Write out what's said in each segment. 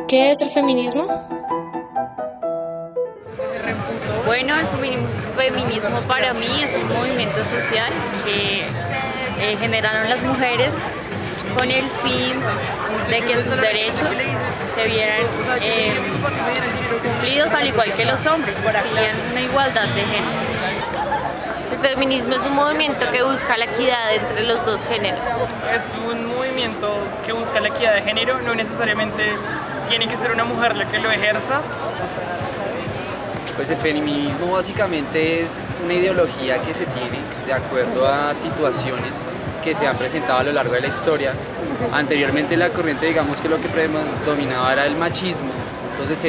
¿Qué es el feminismo? Bueno, el feminismo para mí es un movimiento social que generaron las mujeres con el fin de que sus derechos se vieran cumplidos al igual que los hombres, siguieran una igualdad de género. El feminismo es un movimiento que busca la equidad entre los dos géneros. Es un movimiento que busca la equidad de género, no necesariamente tiene que ser una mujer la que lo ejerza. Pues el feminismo básicamente es una ideología que se tiene de acuerdo a situaciones que se han presentado a lo largo de la historia. Anteriormente la corriente, digamos que lo que predominaba era el machismo. Entonces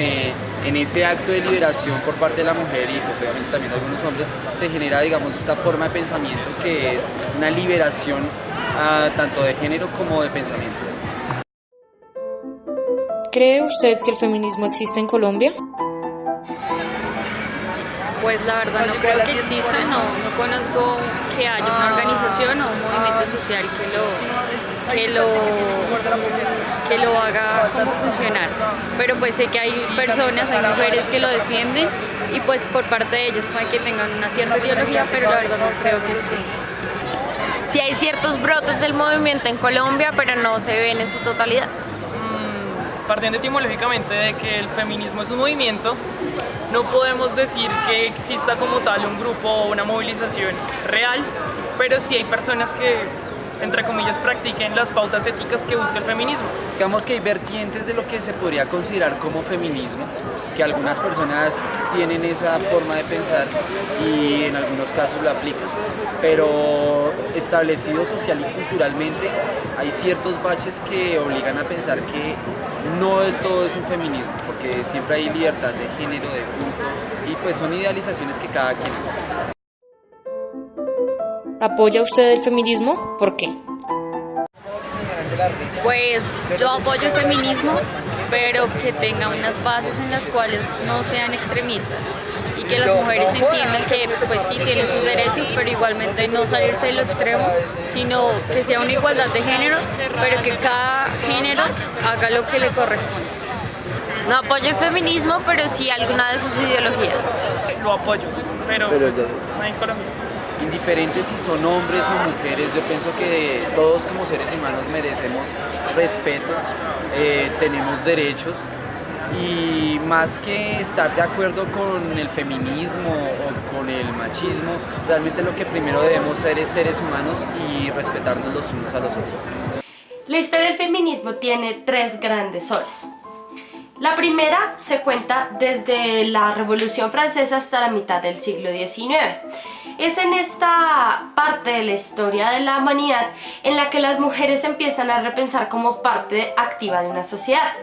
en ese acto de liberación por parte de la mujer y pues obviamente también de algunos hombres se genera, digamos, esta forma de pensamiento que es una liberación tanto de género como de pensamiento. ¿Cree usted que el feminismo existe en Colombia? Pues la verdad no creo que exista, no conozco que haya una organización o un movimiento social que lo haga como funcionar. Pero pues sé que hay personas, hay mujeres que lo defienden y pues por parte de ellas puede que tengan una cierta ideología, pero la verdad no creo que exista. Sí hay ciertos brotes del movimiento en Colombia, pero no se ven en su totalidad. Partiendo etimológicamente de que el feminismo es un movimiento, no podemos decir que exista como tal un grupo o una movilización real, pero sí hay personas que, entre comillas, practiquen las pautas éticas que busca el feminismo. Digamos que hay vertientes de lo que se podría considerar como feminismo, que algunas personas tienen esa forma de pensar y en algunos casos la aplican, pero establecido social y culturalmente hay ciertos baches que obligan a pensar que no del todo es un feminismo, porque siempre hay libertad de género, de culto, y pues son idealizaciones que cada quien hace. ¿Apoya usted el feminismo? ¿Por qué? Pues yo apoyo el feminismo, pero que tenga unas bases en las cuales no sean extremistas y que las mujeres entiendan que pues sí tienen sus derechos, pero igualmente no salirse de lo extremo, sino que sea una igualdad de género, pero que cada género haga lo que le corresponde. No apoyo el feminismo, pero sí alguna de sus ideologías. Lo apoyo, pero pues, no en Colombia. Indiferentes si son hombres o mujeres, yo pienso que todos como seres humanos merecemos respeto, tenemos derechos y más que estar de acuerdo con el feminismo o con el machismo, realmente lo que primero debemos ser es seres humanos y respetarnos los unos a los otros. La historia del feminismo tiene tres grandes olas. La primera se cuenta desde la Revolución Francesa hasta la mitad del siglo XIX. Es en esta parte de la historia de la humanidad en la que las mujeres empiezan a repensar como parte activa de una sociedad.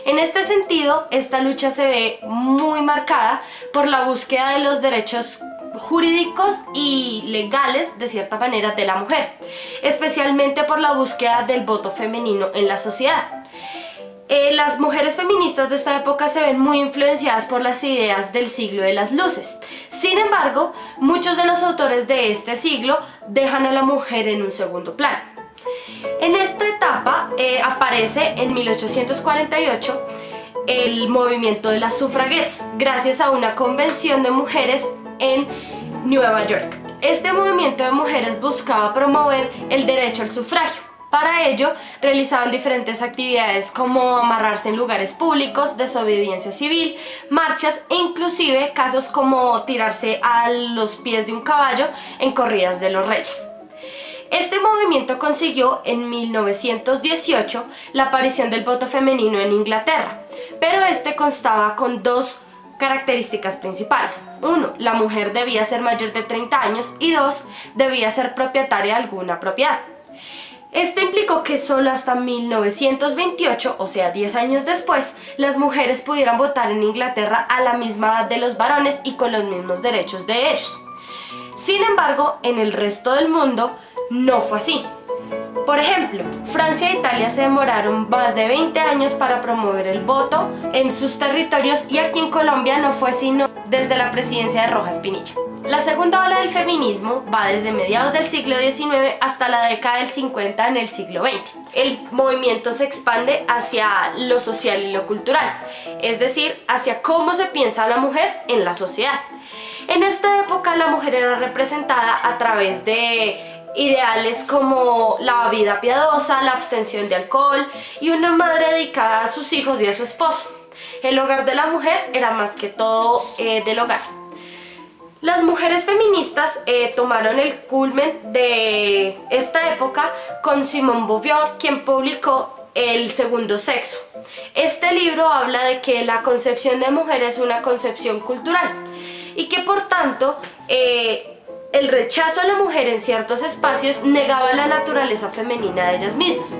En este sentido, esta lucha se ve muy marcada por la búsqueda de los derechos jurídicos y legales, de cierta manera, de la mujer, especialmente por la búsqueda del voto femenino en la sociedad. Las mujeres feministas de esta época se ven muy influenciadas por las ideas del siglo de las luces. Sin embargo, muchos de los autores de este siglo dejan a la mujer en un segundo plano. En esta etapa aparece en 1848 el movimiento de las sufragettes, gracias a una convención de mujeres en Nueva York. Este movimiento de mujeres buscaba promover el derecho al sufragio. Para ello, realizaban diferentes actividades como amarrarse en lugares públicos, desobediencia civil, marchas e inclusive casos como tirarse a los pies de un caballo en corridas de los reyes. Este movimiento consiguió en 1918 la aparición del voto femenino en Inglaterra, pero este constaba con dos características principales. 1. La mujer debía ser mayor de 30 años y 2. Debía ser propietaria de alguna propiedad. Esto implicó que solo hasta 1928, o sea 10 años después, las mujeres pudieran votar en Inglaterra a la misma edad de los varones y con los mismos derechos de ellos. Sin embargo, en el resto del mundo no fue así. Por ejemplo, Francia e Italia se demoraron más de 20 años para promover el voto en sus territorios y aquí en Colombia no fue sino desde la presidencia de Rojas Pinilla. La segunda ola del feminismo va desde mediados del siglo XIX hasta la década del 50 en el siglo XX. El movimiento se expande hacia lo social y lo cultural, es decir, hacia cómo se piensa la mujer en la sociedad. En esta época la mujer era representada a través de ideales como la vida piadosa, la abstención de alcohol y una madre dedicada a sus hijos y a su esposo. El hogar de la mujer era más que todo del hogar. Las mujeres feministas tomaron el culmen de esta época con Simone Beauvoir, quien publicó El segundo sexo. Este libro habla de que la concepción de mujer es una concepción cultural y que por tanto el rechazo a la mujer en ciertos espacios negaba la naturaleza femenina de ellas mismas.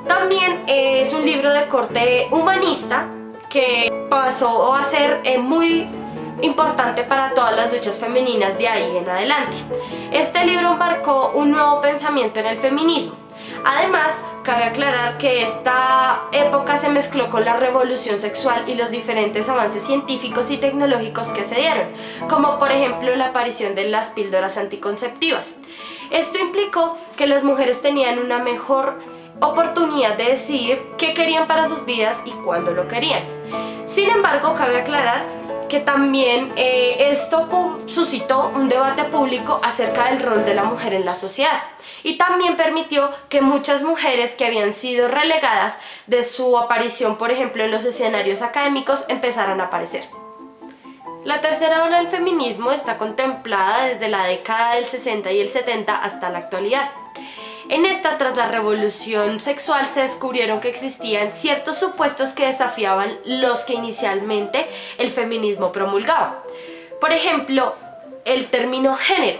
También es un libro de corte humanista que pasó a ser muy importante para todas las luchas femeninas de ahí en adelante. Este libro marcó un nuevo pensamiento en el feminismo. Además, cabe aclarar que esta época se mezcló con la revolución sexual y los diferentes avances científicos y tecnológicos que se dieron, como por ejemplo la aparición de las píldoras anticonceptivas. Esto implicó que las mujeres tenían una mejor oportunidad de decidir qué querían para sus vidas y cuándo lo querían. Sin embargo, cabe aclarar que también esto suscitó un debate público acerca del rol de la mujer en la sociedad y también permitió que muchas mujeres que habían sido relegadas de su aparición, por ejemplo, en los escenarios académicos, empezaran a aparecer. La tercera ola del feminismo está contemplada desde la década del 60 y el 70 hasta la actualidad. En esta, tras la revolución sexual, se descubrieron que existían ciertos supuestos que desafiaban los que inicialmente el feminismo promulgaba. Por ejemplo, el término género.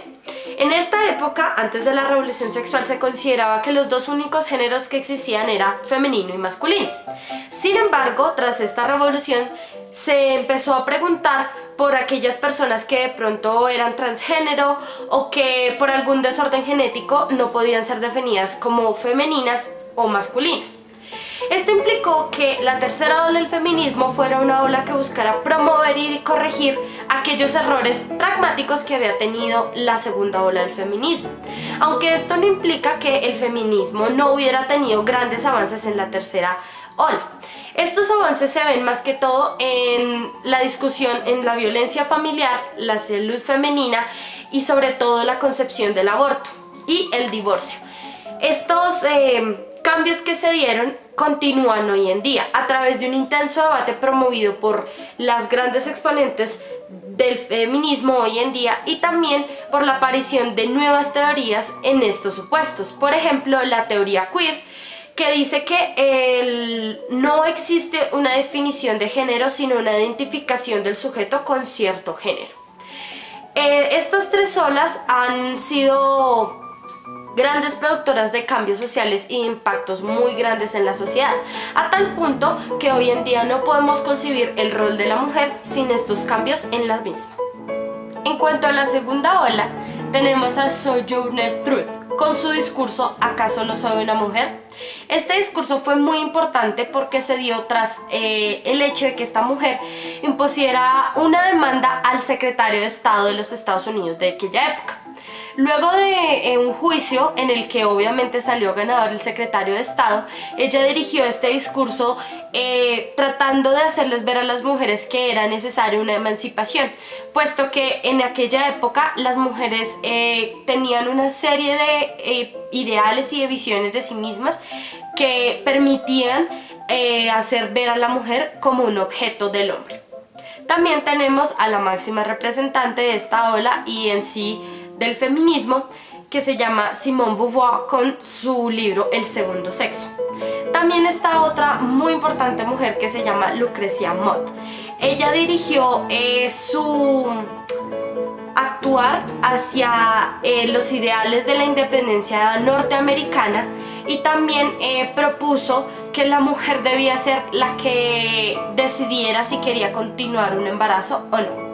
En esta época, antes de la revolución sexual, se consideraba que los dos únicos géneros que existían eran femenino y masculino. Sin embargo, tras esta revolución, se empezó a preguntar por aquellas personas que de pronto eran transgénero o que por algún desorden genético no podían ser definidas como femeninas o masculinas. Esto implicó que la tercera ola del feminismo fuera una ola que buscara promover y corregir aquellos errores pragmáticos que había tenido la segunda ola del feminismo. Aunque esto no implica que el feminismo no hubiera tenido grandes avances en la tercera ola. Estos avances se ven más que todo en la discusión en la violencia familiar, la salud femenina y sobre todo la concepción del aborto y el divorcio. Estos cambios que se dieron continúan hoy en día a través de un intenso debate promovido por las grandes exponentes del feminismo hoy en día y también por la aparición de nuevas teorías en estos supuestos. Por ejemplo, la teoría queer, que dice que no existe una definición de género, sino una identificación del sujeto con cierto género. Estas tres olas han sido grandes productoras de cambios sociales y impactos muy grandes en la sociedad, a tal punto que hoy en día no podemos concebir el rol de la mujer sin estos cambios en la misma. En cuanto a la segunda ola, tenemos a Sojourner Truth con su discurso ¿Acaso no soy una mujer? Este discurso fue muy importante porque se dio tras el hecho de que esta mujer impusiera una demanda al secretario de Estado de los Estados Unidos de aquella época. Luego de un juicio en el que obviamente salió ganador el secretario de Estado, ella dirigió este discurso tratando de hacerles ver a las mujeres que era necesaria una emancipación, puesto que en aquella época las mujeres tenían una serie de ideales y de visiones de sí mismas que permitían hacer ver a la mujer como un objeto del hombre. También tenemos a la máxima representante de esta ola y en sí del feminismo, que se llama Simone Beauvoir con su libro El segundo sexo. También está otra muy importante mujer que se llama Lucrecia Mott. Ella dirigió su actuar hacia los ideales de la independencia norteamericana y también propuso que la mujer debía ser la que decidiera si quería continuar un embarazo o no.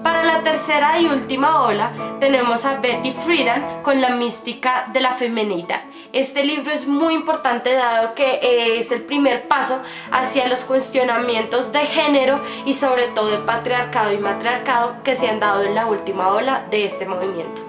Para la tercera y última ola tenemos a Betty Friedan con La mística de la feminidad. Este libro es muy importante dado que es el primer paso hacia los cuestionamientos de género y sobre todo de patriarcado y matriarcado que se han dado en la última ola de este movimiento.